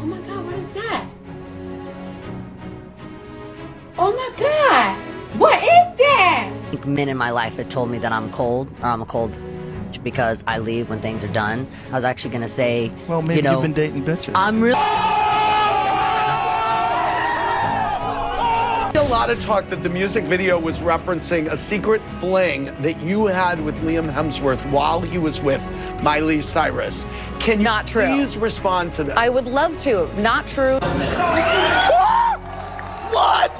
Oh my God, what is that? Oh my God, what is that? Men in my life had told me that I'm cold, or I'm a cold because I leave when things are done. I was actually gonna say, well, maybe you've been dating bitches. I'm really. A lot of talk that the music video was referencing a secret fling that you had with Liam Hemsworth while he was with Miley Cyrus. Can you Not true. please respond to this? I would love to. Not true. What?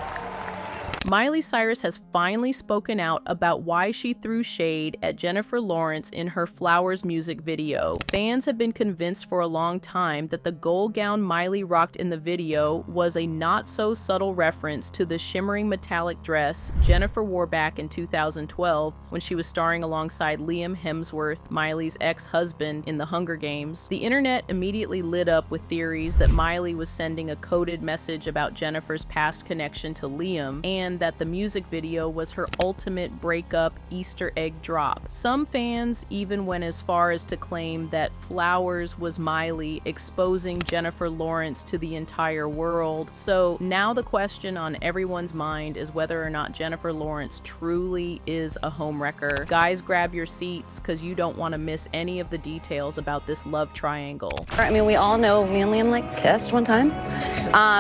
Miley Cyrus has finally spoken out about why she threw shade at Jennifer Lawrence in her Flowers music video. Fans have been convinced for a long time that the gold gown Miley rocked in the video was a not-so-subtle reference to the shimmering metallic dress Jennifer wore back in 2012 when she was starring alongside Liam Hemsworth, Miley's ex-husband, in the Hunger Games. The internet immediately lit up with theories that Miley was sending a coded message about Jennifer's past connection to Liam, and that the music video was her ultimate breakup Easter egg drop. Some fans even went as far as to claim that Flowers was Miley exposing Jennifer Lawrence to the entire world. So now the question on everyone's mind is whether or not Jennifer Lawrence truly is a homewrecker. Guys, grab your seats because you don't want to miss any of the details about this love triangle. I mean, we all know me and Liam kissed one time.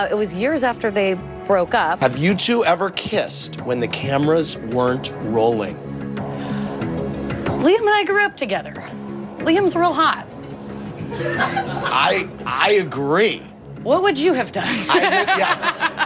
It was years after they broke up. Have you two ever kissed when the cameras weren't rolling? Liam and I grew up together. Liam's real hot. I agree. What would you have done? Yes,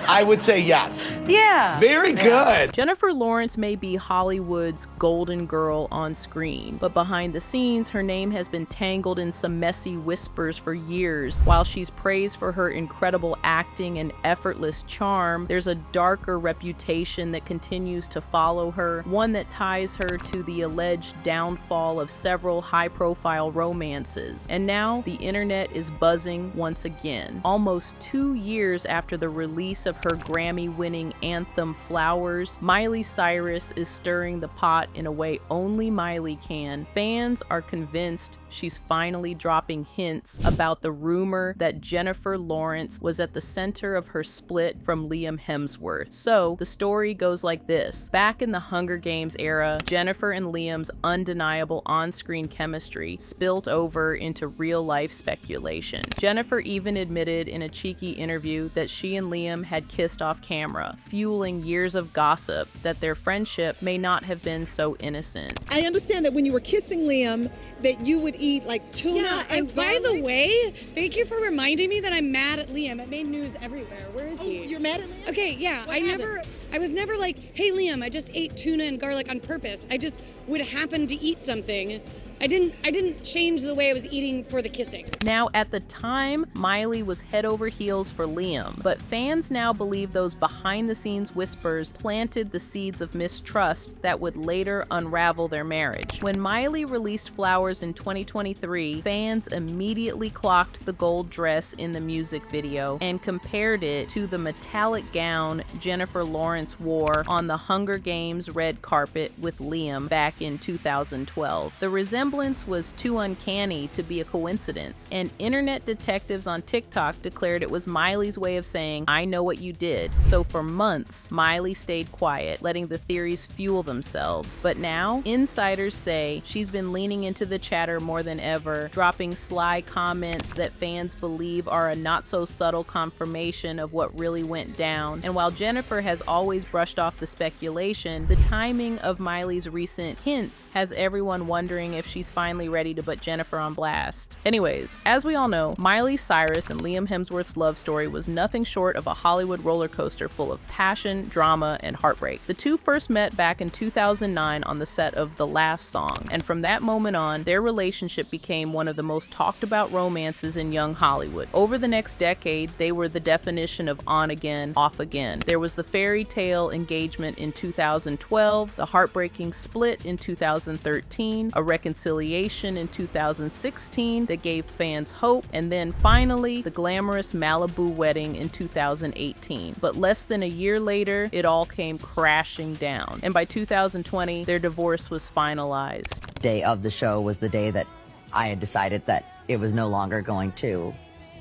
I would say yes. Yeah. Very good. Jennifer Lawrence may be Hollywood's golden girl on screen, but behind the scenes, her name has been tangled in some messy whispers for years. While she's praised for her incredible acting and effortless charm, there's a darker reputation that continues to follow her, one that ties her to the alleged downfall of several high-profile romances. And now, the internet is buzzing once again. Almost 2 years after the release of her Grammy-winning anthem Flowers, Miley Cyrus is stirring the pot in a way only Miley can. Fans are convinced she's finally dropping hints about the rumor that Jennifer Lawrence was at the center of her split from Liam Hemsworth. So, the story goes like this. Back in the Hunger Games era, Jennifer and Liam's undeniable on-screen chemistry spilt over into real-life speculation. Jennifer even admitted in a cheeky interview that she and Liam had kissed off camera, fueling years of gossip that their friendship may not have been so innocent. I understand that when you were kissing Liam, that you would eat like tuna and by the way, thank you for reminding me that I'm mad at Liam. It made news everywhere. Where is he? You're mad at Liam? Okay, yeah. I was never like, hey Liam, I just ate tuna and garlic on purpose. I just would happen to eat something. I didn't change the way I was eating for the kissing. Now, at the time, Miley was head over heels for Liam, but fans now believe those behind-the-scenes whispers planted the seeds of mistrust that would later unravel their marriage. When Miley released Flowers in 2023, fans immediately clocked the gold dress in the music video and compared it to the metallic gown Jennifer Lawrence wore on the Hunger Games red carpet with Liam back in 2012. The resemblance was too uncanny to be a coincidence, and internet detectives on TikTok declared it was Miley's way of saying, I know what you did. So for months, Miley stayed quiet, letting the theories fuel themselves. But now, insiders say she's been leaning into the chatter more than ever, dropping sly comments that fans believe are a not-so-subtle confirmation of what really went down. And while Jennifer has always brushed off the speculation, the timing of Miley's recent hints has everyone wondering if she's finally ready to put Jennifer on blast. Anyways, as we all know, Miley Cyrus and Liam Hemsworth's love story was nothing short of a Hollywood roller coaster full of passion, drama, and heartbreak. The two first met back in 2009 on the set of The Last Song, and from that moment on, their relationship became one of the most talked about romances in young Hollywood. Over the next decade, they were the definition of on again, off again. There was the fairy tale engagement in 2012, the heartbreaking split in 2013, a reconciliation in 2016 that gave fans hope, and then finally the glamorous Malibu wedding in 2018. But less than a year later, it all came crashing down, and by 2020 their divorce was finalized. Day of the show was the day that I had decided that it was no longer going to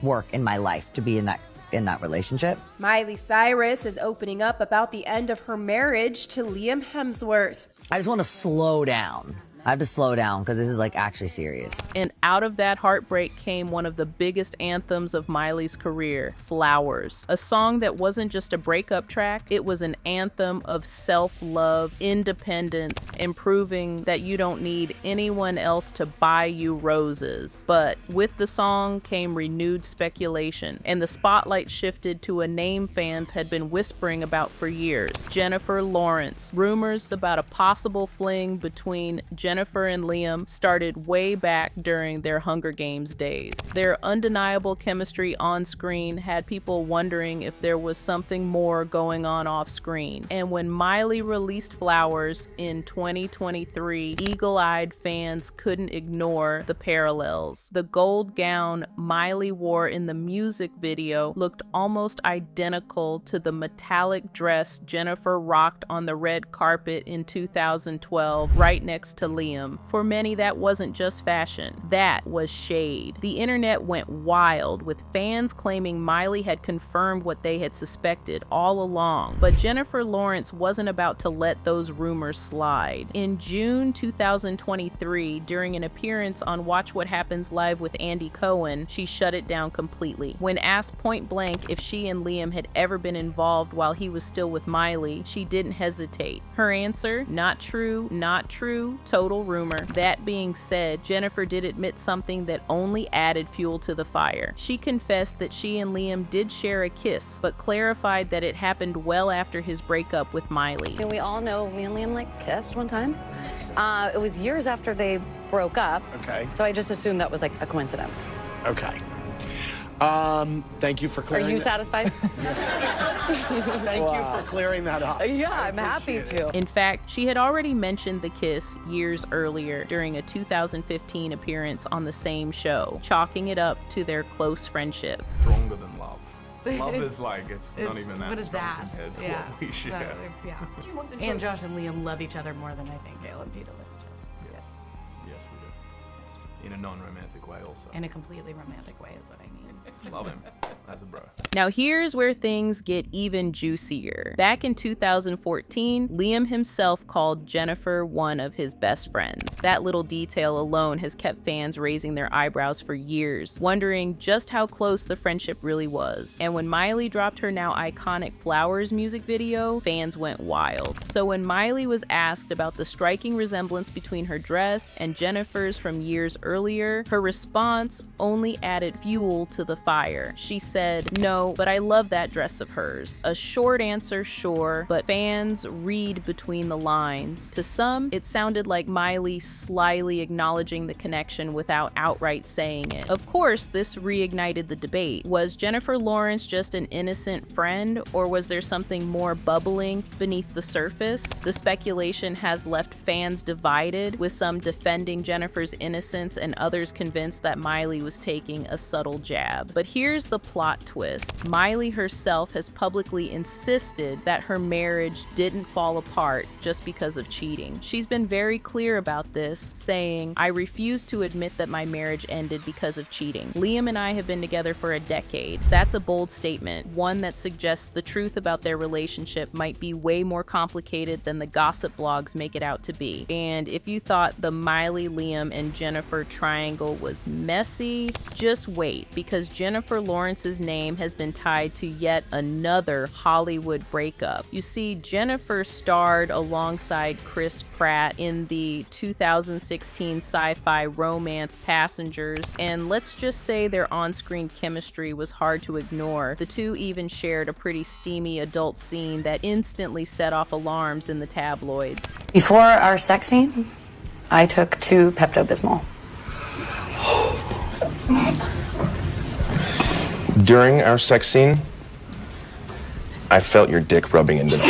work in my life to be in that relationship. Miley Cyrus is opening up about the end of her marriage to Liam Hemsworth. I just want to slow down. I have to slow down because this is like actually serious. And out of that heartbreak came one of the biggest anthems of Miley's career, Flowers. A song that wasn't just a breakup track, it was an anthem of self-love, independence, and proving that you don't need anyone else to buy you roses. But with the song came renewed speculation, and the spotlight shifted to a name fans had been whispering about for years, Jennifer Lawrence. Rumors about a possible fling between Jennifer and Liam started way back during their Hunger Games days. Their undeniable chemistry on screen had people wondering if there was something more going on off screen. And when Miley released Flowers in 2023, eagle-eyed fans couldn't ignore the parallels. The gold gown Miley wore in the music video looked almost identical to the metallic dress Jennifer rocked on the red carpet in 2012, right next to Liam. For many, that wasn't just fashion, that was shade. The internet went wild, with fans claiming Miley had confirmed what they had suspected all along. But Jennifer Lawrence wasn't about to let those rumors slide. In June 2023, during an appearance on Watch What Happens Live with Andy Cohen, she shut it down completely. When asked point blank if she and Liam had ever been involved while he was still with Miley, she didn't hesitate. Her answer, not true, not true, total rumor. That being said, Jennifer did admit something that only added fuel to the fire. She confessed that she and Liam did share a kiss, but clarified that it happened well after his breakup with Miley. And we all know me and Liam kissed one time. It was years after they broke up. Okay. So I just assumed that was like a coincidence. Okay. Thank you for Are clearing you that. satisfied? Thank you for clearing that up. Yeah, I'm happy to. In fact, she had already mentioned the kiss years earlier during a 2015 appearance on the same show, chalking it up to their close friendship. Stronger than love. Love is like, it's not even that what is strong that? compared to Yeah. what we share. Yeah. And Josh and Liam love each other more than I think Gail and Peter love each other. Yes. Yes, we do. That's true. In a non-romantic way also. In a completely romantic way is what I mean. Love him as a bro. Now here's where things get even juicier. Back in 2014, Liam himself called Jennifer one of his best friends. That little detail alone has kept fans raising their eyebrows for years, wondering just how close the friendship really was. And when Miley dropped her now iconic Flowers music video, fans went wild. So when Miley was asked about the striking resemblance between her dress and Jennifer's from years earlier, her response only added fuel to the fire. She said, "No, but I love that dress of hers." A short answer, sure, but fans read between the lines. To some, it sounded like Miley slyly acknowledging the connection without outright saying it. Of course, this reignited the debate. Was Jennifer Lawrence just an innocent friend, or was there something more bubbling beneath the surface? The speculation has left fans divided, with some defending Jennifer's innocence and others convinced that Miley was taking a subtle jab. But here's the plot twist. Miley herself has publicly insisted that her marriage didn't fall apart just because of cheating. She's been very clear about this, saying, "I refuse to admit that my marriage ended because of cheating. Liam and I have been together for a decade." That's a bold statement, one that suggests the truth about their relationship might be way more complicated than the gossip blogs make it out to be. And if you thought the Miley, Liam, and Jennifer triangle was messy, just wait, because Jennifer Lawrence's name has been tied to yet another Hollywood breakup. You see, Jennifer starred alongside Chris Pratt in the 2016 sci-fi romance Passengers, and let's just say their on-screen chemistry was hard to ignore. The two even shared a pretty steamy adult scene that instantly set off alarms in the tabloids. Before our sex scene, I took 2 Pepto-Bismol. During our sex scene, I felt your dick rubbing into me.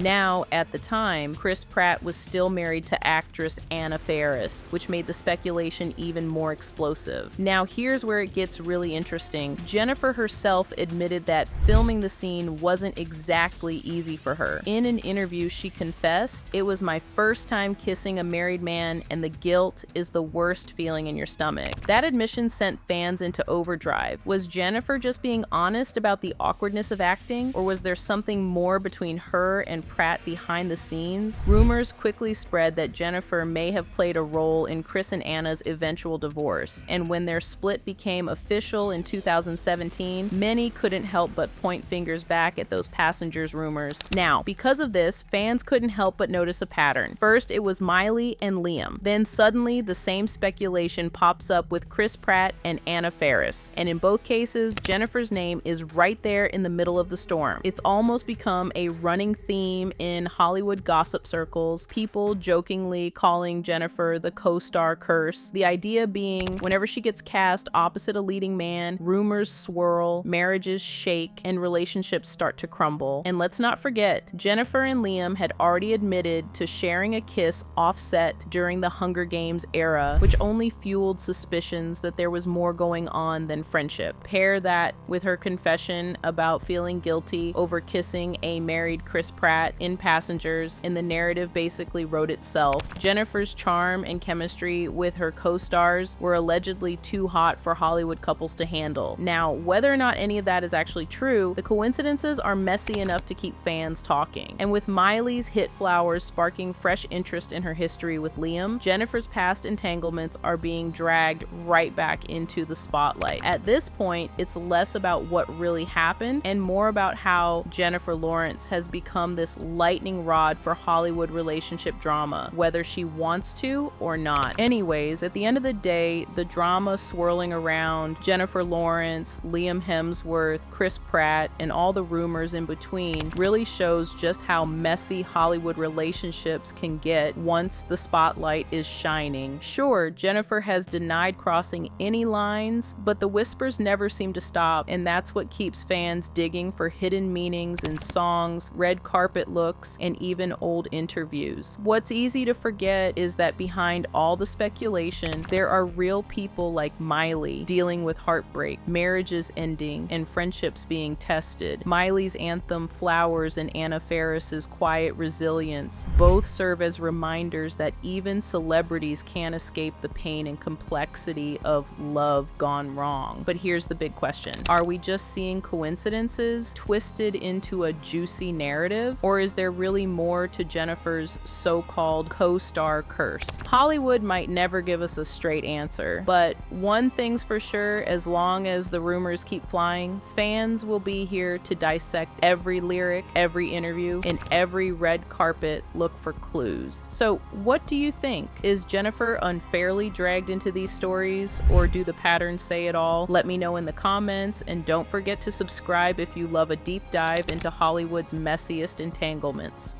Now, at the time, Chris Pratt was still married to actress Anna Faris, which made the speculation even more explosive. Now, here's where it gets really interesting. Jennifer herself admitted that filming the scene wasn't exactly easy for her. In an interview, she confessed, "It was my first time kissing a married man, and the guilt is the worst feeling in your stomach." That admission sent fans into overdrive. Was Jennifer just being honest about the awkwardness of acting, or was there something more between her and Pratt behind the scenes? Rumors quickly spread that Jennifer may have played a role in Chris and Anna's eventual divorce, and when their split became official in 2017, many couldn't help but point fingers back at those passengers' rumors. Now, because of this, fans couldn't help but notice a pattern. First, it was Miley and Liam. Then suddenly, the same speculation pops up with Chris Pratt and Anna Faris. And in both cases, Jennifer's name is right there in the middle of the storm. It's almost become a running theme in Hollywood gossip circles, people jokingly calling Jennifer the co-star curse. The idea being, whenever she gets cast opposite a leading man, rumors swirl, marriages shake, and relationships start to crumble. And let's not forget, Jennifer and Liam had already admitted to sharing a kiss offset during the Hunger Games era, which only fueled suspicions that there was more going on than friendship. Pair that with her confession about feeling guilty over kissing a married Chris Pratt in Passengers, and the narrative basically wrote itself. Jennifer's charm and chemistry with her co-stars were allegedly too hot for Hollywood couples to handle. Now, whether or not any of that is actually true, the coincidences are messy enough to keep fans talking. And with Miley's hit Flowers sparking fresh interest in her history with Liam, Jennifer's past entanglements are being dragged right back into the spotlight. At this point, it's less about what really happened and more about how Jennifer Lawrence has become this lightning rod for Hollywood relationship drama, whether she wants to or not. Anyways, at the end of the day, the drama swirling around Jennifer Lawrence, Liam Hemsworth, Chris Pratt, and all the rumors in between really shows just how messy Hollywood relationships can get once the spotlight is shining. Sure, Jennifer has denied crossing any lines, but the whispers never seem to stop, and that's what keeps fans digging for hidden meanings in songs, red carpet looks, and even old interviews. What's easy to forget is that behind all the speculation, there are real people like Miley dealing with heartbreak, marriages ending, and friendships being tested. Miley's anthem Flowers and Anna Faris's quiet resilience both serve as reminders that even celebrities can't escape the pain and complexity of love gone wrong. But here's the big question. Are we just seeing coincidences twisted into a juicy narrative, or is there really more to Jennifer's so-called co-star curse? Hollywood might never give us a straight answer, but one thing's for sure, as long as the rumors keep flying, fans will be here to dissect every lyric, every interview, and every red carpet look for clues. So what do you think? Is Jennifer unfairly dragged into these stories, or do the patterns say it all? Let me know in the comments, and don't forget to subscribe if you love a deep dive into Hollywood's messiest entanglements.